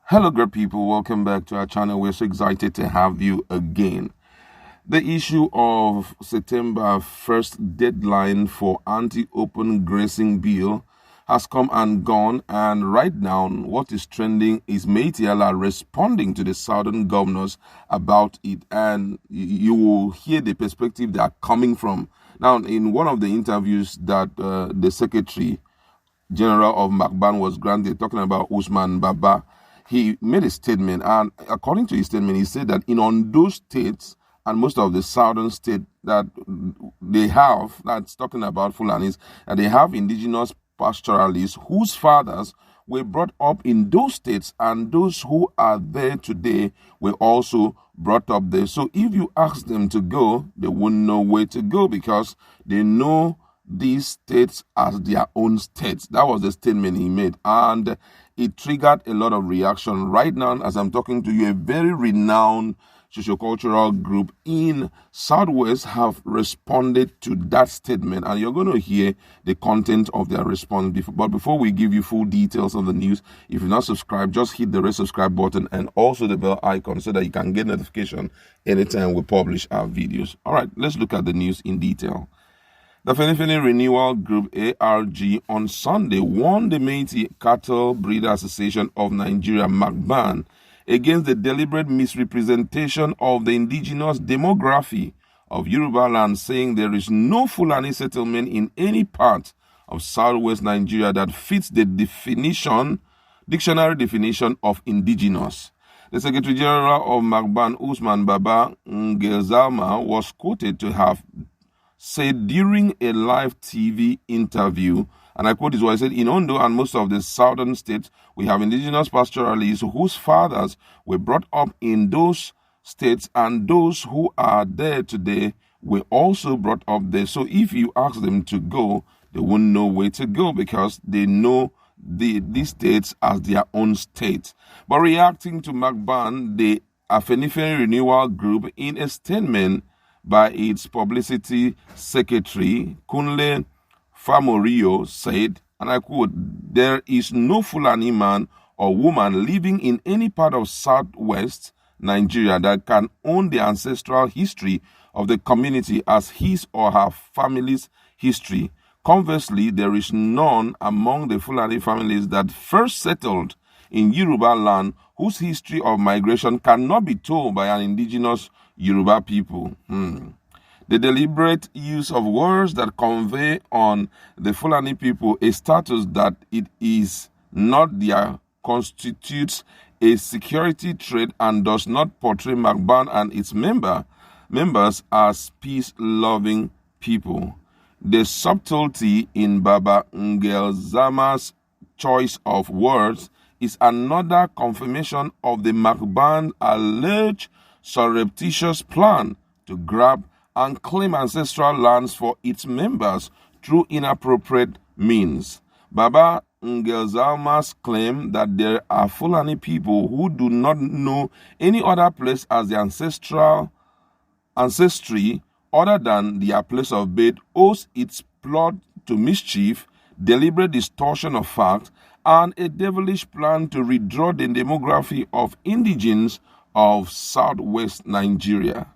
Hello, great people. Welcome back to our channel. We're so excited to have you again. The issue of September 1st deadline for anti-open grazing bill has come and gone, and right now what is trending is Miyetti are responding to the southern governors about it, and you will hear the perspective they are coming from. Now, in one of the interviews that the Secretary General of MACBAN was granted, talking about Usman Baba, he made a statement, and according to his statement, he said that in Ondo states and most of the southern states that they have, that's talking about Fulanis, and they have indigenous pastoralists whose fathers were brought up in those states, and those who are there today were also brought up there. So if you ask them to go, they wouldn't know where to go because they know these states as their own states. That was the statement he made, and it triggered a lot of reaction. Right now, as I'm talking to you, a very renowned sociocultural group in Southwest have responded to that statement, and you're going to hear the content of their response. But before we give you full details of the news, if you're not subscribed, just hit the red subscribe button and also the bell icon so that you can get notification anytime we publish our videos. All right, let's look at the news in detail. The Afenifere Renewal Group ARG on Sunday won the Miyetti Cattle Breeder Association of Nigeria MACBAN against the deliberate misrepresentation of the indigenous demography of Yoruba land, saying there is no Fulani settlement in any part of southwest Nigeria that fits the dictionary definition of indigenous. The Secretary General of MACBAN, Usman Baba Ngezama, was quoted to have said during a live TV interview, and I quote his wife, said, in Ondo and most of the southern states, we have indigenous pastoralists whose fathers were brought up in those states, and those who are there today were also brought up there. So if you ask them to go, they won't know where to go because they know these states as their own state. But reacting to MACBAN, the Afenifere Renewal Group, in a statement by its publicity secretary, Kunle Famorio, said, and I quote, there is no Fulani man or woman living in any part of southwest Nigeria that can own the ancestral history of the community as his or her family's history. Conversely, there is none among the Fulani families that first settled in Yoruba land whose history of migration cannot be told by an indigenous Yoruba people. The deliberate use of words that convey on the Fulani people a status that it is not their constitutes a security threat and does not portray MACBAN and its members as peace-loving people. The subtlety in Baba Ngezama's choice of words is another confirmation of the MACBAN's alleged surreptitious plan to grab and claim ancestral lands for its members through inappropriate means. Baba Ngezama's claim that there are Fulani people who do not know any other place as the ancestry other than their place of birth owes its plot to mischief, deliberate distortion of fact, and a devilish plan to redraw the demography of indigenes of southwest Nigeria.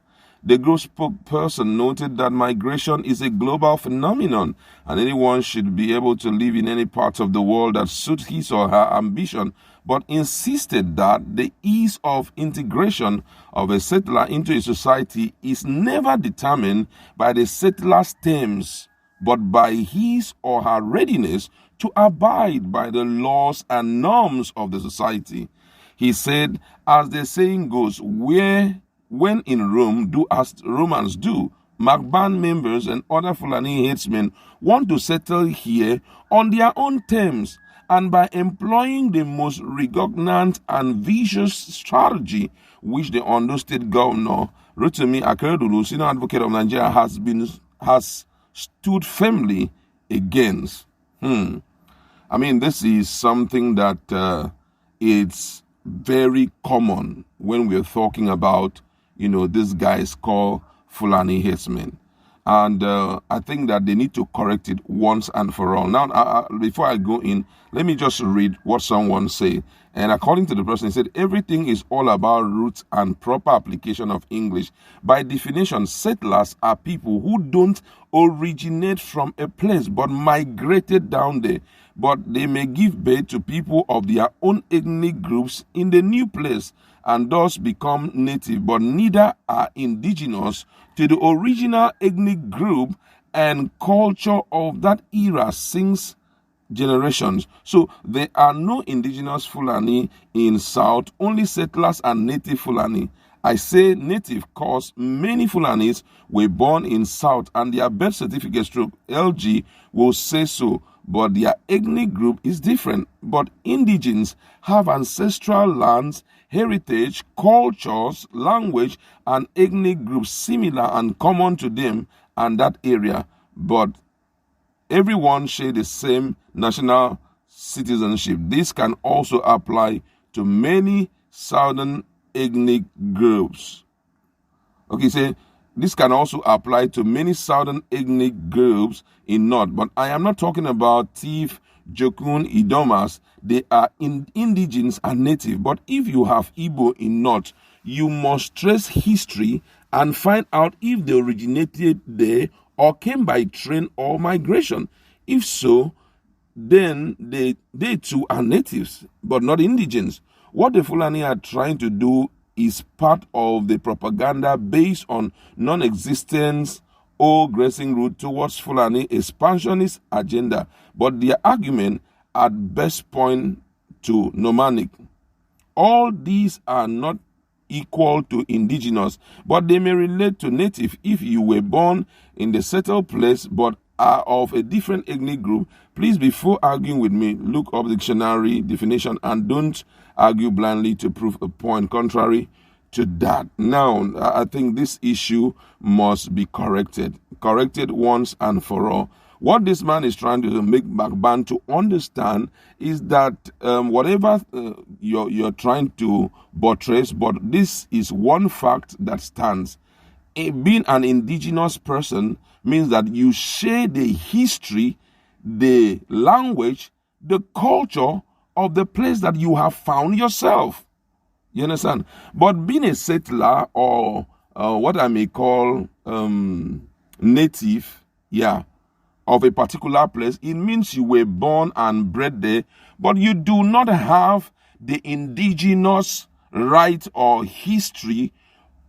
The group spokesperson noted that migration is a global phenomenon and anyone should be able to live in any part of the world that suits his or her ambition, but insisted that the ease of integration of a settler into a society is never determined by the settler's terms, but by his or her readiness to abide by the laws and norms of the society. He said, as the saying goes, when in Rome, do as Romans do. MACBAN members and other Fulani headsmen want to settle here on their own terms and by employing the most repugnant and vicious strategy which the Ondo State Governor, Rotimi Akeredolu, senior advocate of Nigeria, has stood firmly against. I mean, this is something that it's very common when we're talking about, these guys called Fulani headsmen. And I think that they need to correct it once and for all. Now, before I go in, let me just read what someone said. And according to the person, he said, everything is all about roots and proper application of English. By definition, settlers are people who don't originate from a place but migrated down there. But they may give birth to people of their own ethnic groups in the new place and thus become native, but neither are indigenous to the original ethnic group and culture of that era since generations. So there are no indigenous Fulani in South, only settlers and native Fulani. I say native because many Fulanis were born in South and their birth certificate stroke LG will say so, but their ethnic group is different. But indigenes have ancestral lands, heritage, cultures, language, and ethnic groups similar and common to them and that area. But everyone share the same national citizenship. This can also apply to many southern ethnic groups. Okay, so this can also apply to many southern ethnic groups in North. But I am not talking about Tiv, Jokun, Idomas. They are indigenous and native. But if you have Igbo in North, you must trace history and find out if they originated there or came by train or migration. If so, then they too are natives, but not indigenous. What the Fulani are trying to do is part of the propaganda based on non-existence or grazing route towards Fulani expansionist agenda. But their argument at best point to nomadic. All these are not equal to indigenous, but they may relate to native if you were born in the settled place but are of a different ethnic group. Please, before arguing with me, look up dictionary definition and don't argue blindly to prove a point contrary to that. Now, I think this issue must be corrected once and for all. What this man is trying to make MACBAN to understand is that whatever you're trying to buttress, but this is one fact that stands. Being an indigenous person means that you share the history, the language, the culture of the place that you have found yourself. You understand? But being a settler or what I may call native, of a particular place, it means you were born and bred there, but you do not have the indigenous right or history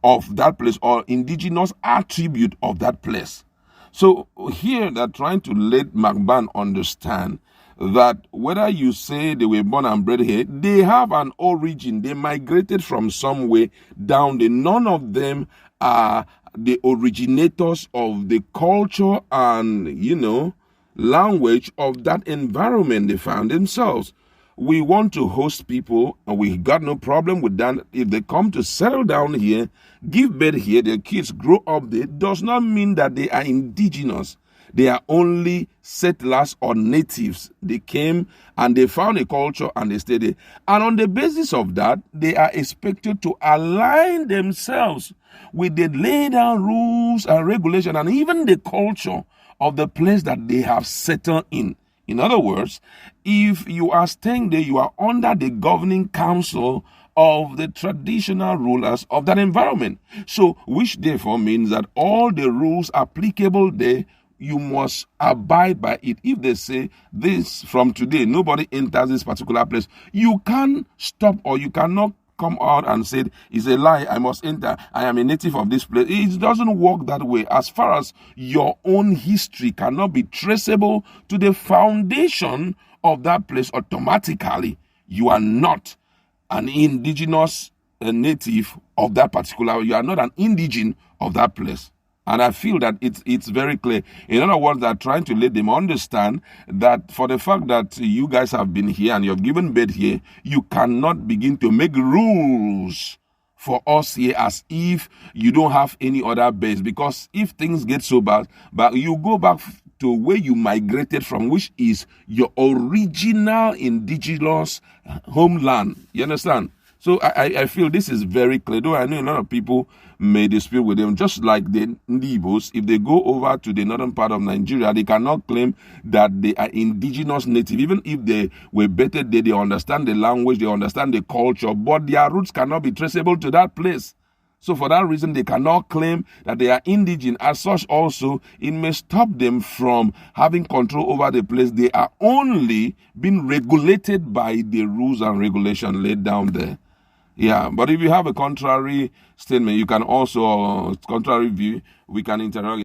of that place or indigenous attribute of that place. So here they're trying to let MACBAN understand that whether you say they were born and bred here, they have an origin. They migrated from somewhere down there. None of them are the originators of the culture and, language of that environment they found themselves. We want to host people, and we got no problem with that. If they come to settle down here, give birth here, their kids grow up there, does not mean that they are indigenous. They are only settlers or natives. They came and they found a culture and they stayed there. And on the basis of that, they are expected to align themselves with the laid down rules and regulation and even the culture of the place that they have settled in. In other words, if you are staying there, you are under the governing council of the traditional rulers of that environment. So, which therefore means that all the rules applicable there, you must abide by it. If they say this from today, nobody enters this particular place, you can't stop or you cannot come out and say it's a lie, I must enter, I am a native of this place. It doesn't work that way. As far as your own history cannot be traceable to the foundation of that place, automatically you are not an indigenous native of that particular, you are not an indigene of that place. And I feel that it's very clear. In other words, they're trying to let them understand that for the fact that you guys have been here and you've given birth here, you cannot begin to make rules for us here as if you don't have any other base. Because if things get so bad, but you go back to where you migrated from, which is your original indigenous homeland. You understand? So I feel this is very clear. Though I know a lot of people may dispute with them, just like the Igbos, if they go over to the northern part of Nigeria, they cannot claim that they are indigenous native. Even if they were better, they understand the language, they understand the culture, but their roots cannot be traceable to that place. So for that reason, they cannot claim that they are indigenous. As such, also, it may stop them from having control over the place. They are only being regulated by the rules and regulations laid down there. Yeah, but if you have a contrary statement, you can also, contrary view, we can interact.